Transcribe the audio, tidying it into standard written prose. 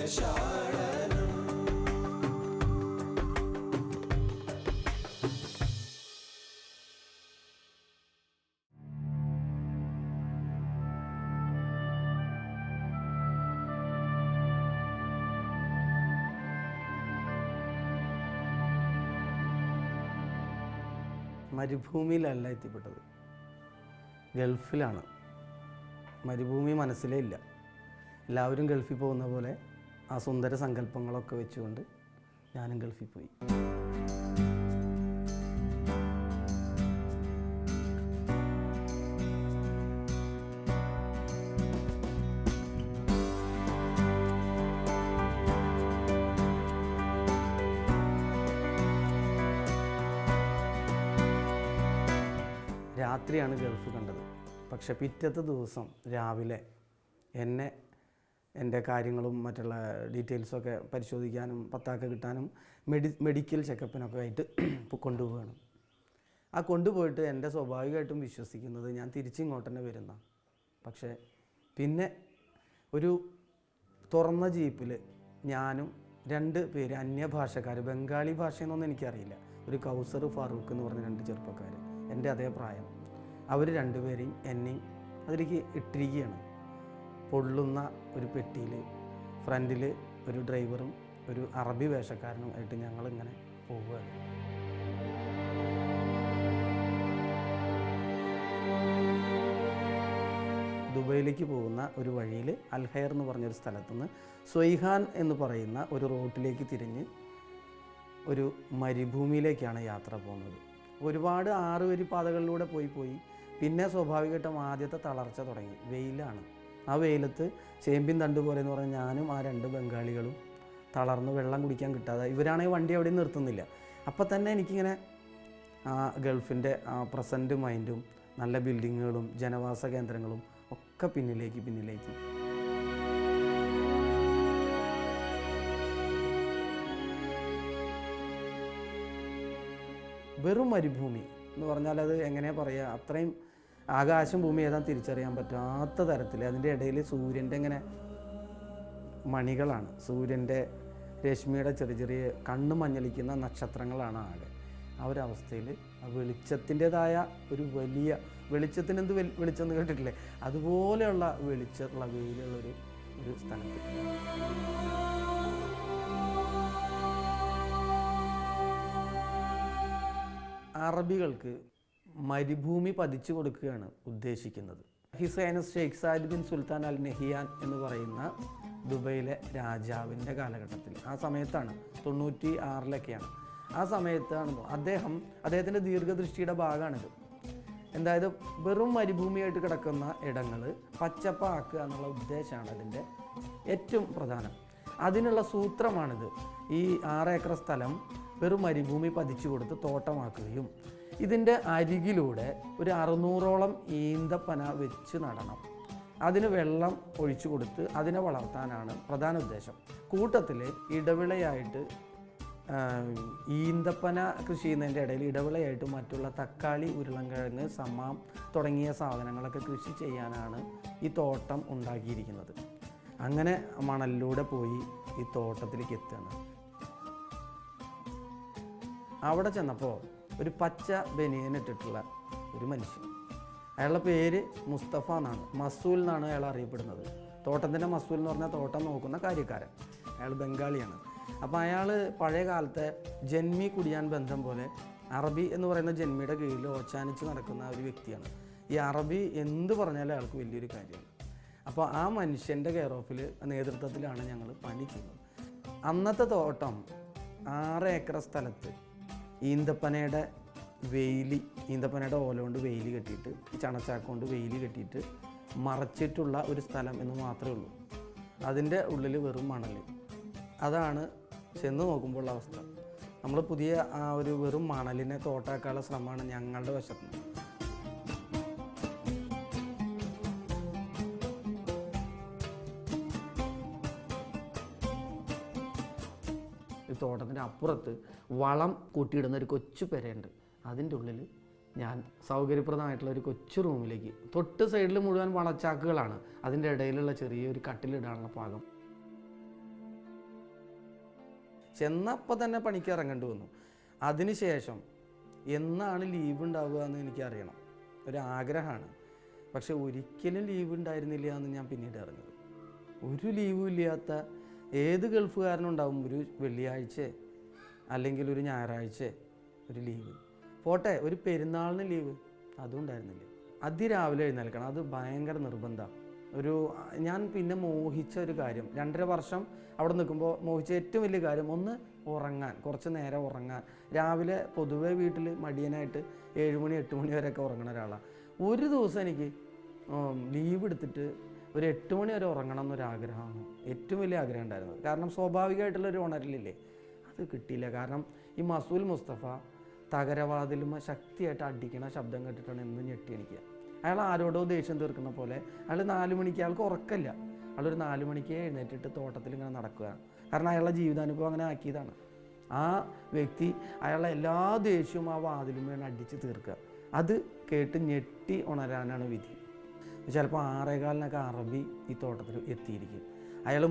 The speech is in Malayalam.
ദേശാടനം. മരുഭൂമിയിലല്ല എത്തിപ്പെട്ടത്, ഗൾഫിലാണ്. മരുഭൂമി മനസ്സിലേ ഇല്ല. എല്ലാവരും ഗൾഫിൽ പോകുന്ന പോലെ ആ സുന്ദര സങ്കല്പങ്ങളൊക്കെ വെച്ചുകൊണ്ട് ഞാനും ഗൾഫിൽ പോയി. രാത്രിയാണ് ഗൾഫ് കണ്ടത്. പക്ഷെ പിറ്റത്തെ ദിവസം രാവിലെ എന്നെ എൻ്റെ കാര്യങ്ങളും മറ്റുള്ള ഡീറ്റെയിൽസൊക്കെ പരിശോധിക്കാനും പത്താക്ക കിട്ടാനും മെഡിക്കൽ ചെക്കപ്പിനൊക്കെ ആയിട്ട് കൊണ്ടുപോകണം. ആ കൊണ്ടുപോയിട്ട് എൻ്റെ സ്വാഭാവികമായിട്ടും വിശ്വസിക്കുന്നത് ഞാൻ തിരിച്ചിങ്ങോട്ട് തന്നെ വരുന്ന. പക്ഷേ പിന്നെ ഒരു തുറന്ന ജീപ്പിൽ ഞാനും 2 പേര് അന്യഭാഷക്കാർ, ബംഗാളി ഭാഷയെന്നൊന്നും എനിക്കറിയില്ല, ഒരു കൗസർ ഫാറൂഖ് എന്ന് പറഞ്ഞ 2 ചെറുപ്പക്കാർ, എൻ്റെ അതേ പ്രായം. അവർ 2 പേരെയും എന്നെയും അതിലേക്ക് ഇട്ടിരിക്കുകയാണ്. പൊള്ളുന്ന ഒരു പെട്ടിയിൽ ഫ്രണ്ടിൽ ഒരു ഡ്രൈവറും ഒരു അറബി വേഷക്കാരനും ആയിട്ട് ഞങ്ങളിങ്ങനെ പോവുകയാണ്. ദുബൈയിലേക്ക് പോകുന്ന ഒരു വഴിയിൽ അൽഹയർ എന്ന് പറഞ്ഞൊരു സ്ഥലത്തുനിന്ന് സ്വൈഹാൻ എന്ന് പറയുന്ന ഒരു റോട്ടിലേക്ക് തിരിഞ്ഞ് ഒരു മരുഭൂമിയിലേക്കാണ് യാത്ര പോകുന്നത്. ഒരുപാട് 6 വരി പാതകളിലൂടെ പോയി പിന്നെ സ്വാഭാവികമായിട്ടും ആദ്യത്തെ തളർച്ച തുടങ്ങി. വെയിലാണ്. ആ വെയിലത്ത് ചേമ്പിൻ തണ്ട് പോലെ എന്ന് പറഞ്ഞാൽ ഞാനും ആ 2 ബംഗാളികളും തളർന്ന് വെള്ളം കുടിക്കാൻ കിട്ടാതെ, ഇവരാണെങ്കിൽ വണ്ടി എവിടെയും നിർത്തുന്നില്ല. അപ്പം തന്നെ എനിക്കിങ്ങനെ ആ ഗൾഫിൻ്റെ ആ പ്രസൻറ്റ് മൈൻഡും നല്ല ബിൽഡിങ്ങുകളും ജനവാസ കേന്ദ്രങ്ങളും ഒക്കെ പിന്നിലേക്ക് വെറും മരുഭൂമി എന്ന് പറഞ്ഞാൽ അത് എങ്ങനെ പറയുക, അത്രയും ആകാശം ഭൂമി ഏതാ തിരിച്ചറിയാൻ പറ്റാത്ത തരത്തിൽ അതിൻ്റെ ഇടയിൽ സൂര്യൻ്റെ ഇങ്ങനെ മണികളാണ്, സൂര്യൻ്റെ രശ്മിയുടെ ചെറിയ കണ്ണ് മഞ്ഞളിക്കുന്ന നക്ഷത്രങ്ങളാണ് ആകെ. ആ ഒരു അവസ്ഥയിൽ ആ വെളിച്ചത്തിൻ്റെതായ ഒരു വലിയ വെളിച്ചത്തിന് എന്ത് വെളിച്ചം എന്ന് കേട്ടിട്ടില്ലേ, അതുപോലെയുള്ള വെളിച്ചമുള്ള വെയിലുള്ളൊരു സ്ഥലത്ത് അറബികൾക്ക് മരുഭൂമി പതിച്ചു കൊടുക്കുകയാണ് ഉദ്ദേശിക്കുന്നത്. His highness Sheikh Zayed bin Sultan Al Nahyan എന്ന് പറയുന്ന ദുബൈയിലെ രാജാവിൻ്റെ കാലഘട്ടത്തിൽ, ആ സമയത്താണ് 96-ലൊക്കെയാണ്, ആ സമയത്താണ് അദ്ദേഹത്തിൻ്റെ ദീർഘദൃഷ്ടിയുടെ ഭാഗമാണിത്. എന്തായത് വെറും മരുഭൂമിയായിട്ട് കിടക്കുന്ന ഇടങ്ങൾ പച്ചപ്പാക്കുക എന്നുള്ള ഉദ്ദേശമാണ് അതിൻ്റെ ഏറ്റവും പ്രധാനം. അതിനുള്ള സൂത്രമാണിത്. ഈ 6 ഏക്കർ സ്ഥലം വെറും മരുഭൂമി പതിച്ചു കൊടുത്ത് തോട്ടമാക്കുകയും ഇതിൻ്റെ അരികിലൂടെ ഒരു 600ഓളം ഈന്തപ്പന വെച്ച് നടണം. അതിന് വെള്ളം ഒഴിച്ചു കൊടുത്ത് അതിനെ വളർത്താനാണ് പ്രധാന ഉദ്ദേശം. കൂട്ടത്തിൽ ഇടവിളയായിട്ട് ഈന്തപ്പന കൃഷി ചെയ്യുന്നതിൻ്റെ ഇടയിൽ ഇടവിളയായിട്ട് മറ്റുള്ള തക്കാളി, ഉരുളൻകിഴങ്ങ്, സമ്മാം തുടങ്ങിയ സാധനങ്ങളൊക്കെ കൃഷി ചെയ്യാനാണ് ഈ തോട്ടം ഉണ്ടാക്കിയിരിക്കുന്നത്. അങ്ങനെ മണലിലൂടെ പോയി ഈ തോട്ടത്തിലേക്ക് എത്തുകയാണ്. അവിടെ ചെന്നപ്പോൾ ഒരു പച്ച ബനിയനിട്ടിട്ടുള്ള ഒരു മനുഷ്യൻ, അയാളുടെ പേര് മുസ്തഫ എന്നാണ്, മസൂൽ എന്നാണ് അയാൾ അറിയപ്പെടുന്നത്. തോട്ടത്തിൻ്റെ മസൂൽ എന്ന് പറഞ്ഞാൽ തോട്ടം നോക്കുന്ന കാര്യക്കാരൻ. അയാൾ ബംഗാളിയാണ്. അപ്പോൾ അയാൾ പഴയ കാലത്തെ ജന്മി കുടിയാൻ ബന്ധം പോലെ അറബി എന്ന് പറയുന്ന ജന്മിയുടെ കീഴിൽ ഓച്ചാനിച്ച് നടക്കുന്ന ഒരു വ്യക്തിയാണ്. ഈ അറബി എന്ത് പറഞ്ഞാലും അയാൾക്ക് വലിയൊരു കാര്യമാണ്. അപ്പോൾ ആ മനുഷ്യൻ്റെ കെയർ ഓഫിൽ നേതൃത്വത്തിലാണ് ഞങ്ങൾ പണി ചെയ്യുന്നത്. അന്നത്തെ തോട്ടം 6 ഏക്കർ സ്ഥലത്ത് ഈന്തപ്പനയുടെ ഓല കൊണ്ട് വെയിൽ കെട്ടിയിട്ട്, ചണച്ചാക്ക കൊണ്ട് വെയിൽ കെട്ടിയിട്ട് മറച്ചിട്ടുള്ള ഒരു സ്ഥലം എന്ന് മാത്രമേ ഉള്ളൂ. അതിൻ്റെ ഉള്ളിൽ വെറും മണൽ. അതാണ് ചെന്ന് നോക്കുമ്പോൾ ഉള്ള അവസ്ഥ. നമ്മൾ പുതിയ ആ ഒരു വെറും മണലിനെ തോട്ടാക്കാനുള്ള ശ്രമമാണ് ഞങ്ങളുടെ വശത്ത് നിന്ന്. ഈ തോട്ടത്തിൻ്റെ അപ്പുറത്ത് വളം കൂട്ടിയിടുന്ന ഒരു കൊച്ചു പെരയുണ്ട്. അതിൻ്റെ ഉള്ളിൽ ഞാൻ സൗകര്യപ്രദമായിട്ടുള്ള ഒരു കൊച്ചു റൂമിലേക്ക്, തൊട്ട് സൈഡിൽ മുഴുവൻ വളച്ചാക്കുകളാണ്, അതിൻ്റെ ഇടയിലുള്ള ചെറിയൊരു കട്ടിലിടാനുള്ള പാകം. ചെന്നപ്പോൾ തന്നെ പണിക്ക് ഇറങ്ങേണ്ടി വന്നു. അതിനുശേഷം എന്നാണ് ലീവ് ഉണ്ടാവുക എന്ന് എനിക്കറിയണം, ഒരാഗ്രഹമാണ്. പക്ഷെ ഒരിക്കലും ലീവ് ഉണ്ടായിരുന്നില്ല എന്ന് ഞാൻ പിന്നീട് അറിഞ്ഞത്. ഒരു ലീവും ഇല്ലാത്ത ഏത് ഗൾഫുകാരനുണ്ടാവും ഒരു വെള്ളിയാഴ്ച അല്ലെങ്കിൽ ഒരു ഞായറാഴ്ച ഒരു ലീവ്. പോട്ടെ, ഒരു പെരുന്നാളിന് ലീവ്, അതും ഉണ്ടായിരുന്നില്ല. അതിരാവിലെ എഴുന്നേൽക്കണം, അത് ഭയങ്കര നിർബന്ധമാണ്. ഞാൻ പിന്നെ മോഹിച്ച ഒരു കാര്യം, 2.5 വർഷം അവിടെ നിൽക്കുമ്പോൾ മോഹിച്ച ഏറ്റവും വലിയ കാര്യം, ഒന്ന് ഉറങ്ങാൻ, കുറച്ച് നേരം ഉറങ്ങാൻ. രാവിലെ പൊതുവേ വീട്ടിൽ മടിയനായിട്ട് 7 മണി 8 മണി വരെയൊക്കെ ഉറങ്ങുന്ന ഒരാളാണ്. ഒരു ദിവസം എനിക്ക് ലീവ് എടുത്തിട്ട് ഒരു 8 മണി വരെ ഉറങ്ങണം എന്നൊരാഗ്രഹമാണ് ഏറ്റവും വലിയ ആഗ്രഹം ഉണ്ടായിരുന്നത്. കാരണം സ്വാഭാവികമായിട്ടുള്ളൊരു ഉണരലില്ലേ, അത് കിട്ടിയില്ല. കാരണം ഈ മസൂൽ മുസ്തഫ തകരവാതിലും ശക്തിയായിട്ട് അടിക്കണ ശബ്ദം കേട്ടിട്ടാണ് എന്നും ഞെട്ടി എണീക്കുക. അയാൾ ആരോടോ ദേഷ്യം തീർക്കുന്ന പോലെ അയാൾ 4 മണിക്ക്, അയാൾക്ക് ഉറക്കമില്ല, അയാളൊരു 4 മണിക്ക് എഴുന്നേറ്റിട്ട് തോട്ടത്തിൽ ഇങ്ങനെ നടക്കുകയാണ്. കാരണം അയാളുടെ ജീവിതാനുഭവം അങ്ങനെ ആക്കിയതാണ്. ആ വ്യക്തി അയാളുടെ എല്ലാ ദേഷ്യവും ആ വാതിലും വേണം അടിച്ച് തീർക്കുക. അത് കേട്ട് ഞെട്ടി ഉണരാനാണ് വിധി. ചിലപ്പോൾ 6:15 അറബി ഈ തോട്ടത്തിൽ എത്തിയിരിക്കും. അയാൾ